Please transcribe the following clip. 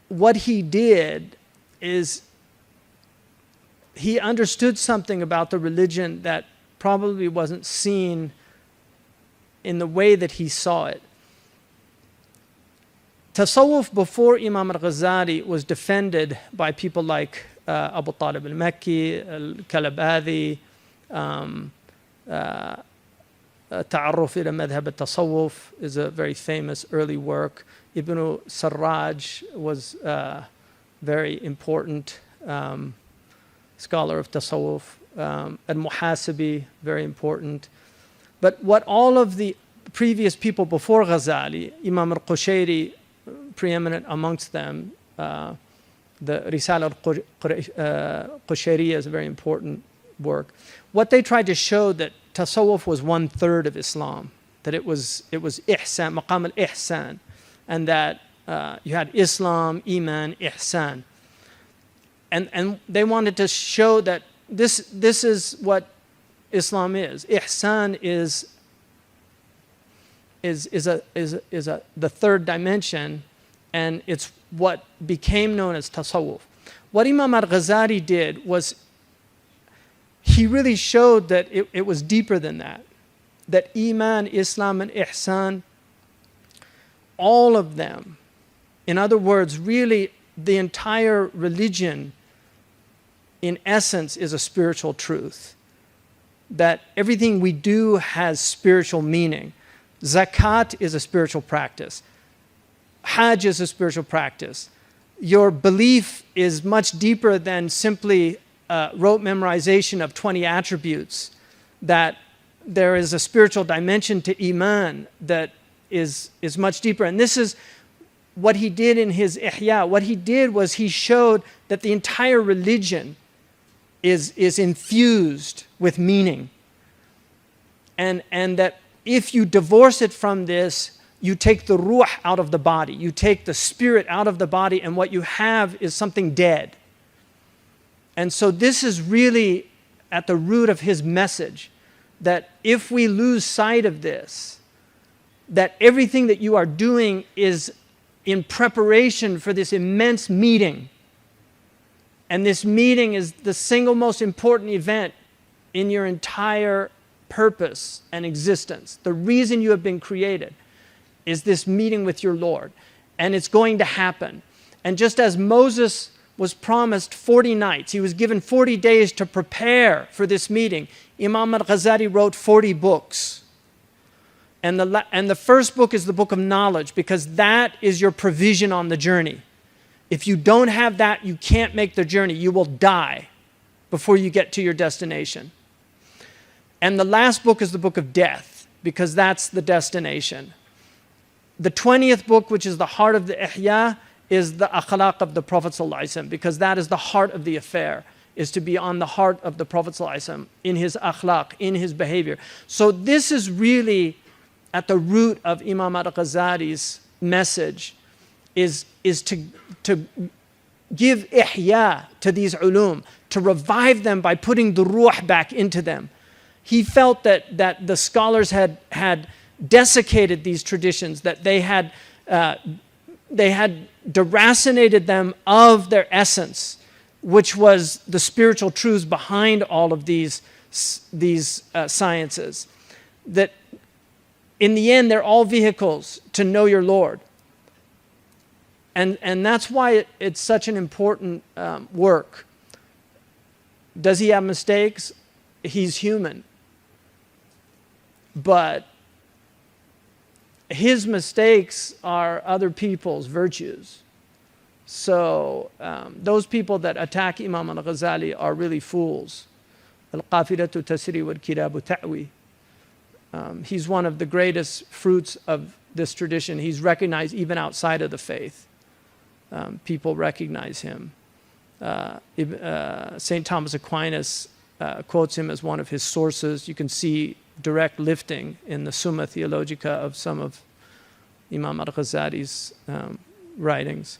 what he did is he understood something about the religion that probably wasn't seen in the way that he saw it. Tasawwuf before Imam Al Ghazali was defended by people like Abu Talib al-Makki, al-Kalabadi, Ta'arruf ila Madhab al-Tasawwuf is a very famous early work. Ibn Sarraj was a very important scholar of Tasawwuf. Al-Muhasibi, very important. But what all of the previous people before Ghazali, Imam al-Qushayri, preeminent amongst them, the Risala al-Qushayriya is a very important work. What they tried to show that Tasawwuf was 1/3 of Islam, that it was ihsan, maqam al-ihsan, and that you had Islam, Iman, Ihsan. And they wanted to show that this is what Islam is. Ihsan is the third dimension, and it's what became known as Tasawwuf. What Imam Al Ghazali did was he really showed that it was deeper than that. That Iman, Islam, and Ihsan, all of them, in other words, really the entire religion in essence is a spiritual truth. That everything we do has spiritual meaning. Zakat is a spiritual practice. Hajj is a spiritual practice. Your belief is much deeper than simply rote memorization of 20 attributes. That there is a spiritual dimension to Iman that is much deeper. And this is what he did in his Ihyaa. What he did was he showed that the entire religion is infused with meaning. And that if you divorce it from this, you take the ruh out of the body. You take the spirit out of the body, and what you have is something dead. And so this is really at the root of his message, that if we lose sight of this, that everything that you are doing is in preparation for this immense meeting. And this meeting is the single most important event in your entire purpose and existence. The reason you have been created is this meeting with your Lord. And it's going to happen. And just as Moses was promised 40 nights, he was given 40 days to prepare for this meeting, Imam Al Ghazali wrote 40 books. And the first book is the book of knowledge, because that is your provision on the journey. If you don't have that, you can't make the journey. You will die before you get to your destination. And the last book is the book of death, because that's the destination. The 20th book, which is the heart of the Ihyaa, is the akhlaq of the Prophet ﷺ, because that is the heart of the affair, is to be on the heart of the Prophet ﷺ, in his akhlaq, in his behavior. So this is really at the root of Imam Al Ghazali's message, is to give ihya to these ulum, to revive them by putting the ruh back into them. He felt that the scholars had desiccated these traditions, that they had deracinated them of their essence, which was the spiritual truths behind all of these sciences. That in the end, they're all vehicles to know your Lord. And that's why it's such an important work. Does he have mistakes? He's human. But his mistakes are other people's virtues. So those people that attack Imam Al Ghazali are really fools. Al-Qafilatu tasri wal-kirabu ta'wi. He's one of the greatest fruits of this tradition. He's recognized even outside of the faith. People recognize him. St. Thomas Aquinas quotes him as one of his sources. You can see direct lifting in the Summa Theologica of some of Imam Al Ghazali's writings.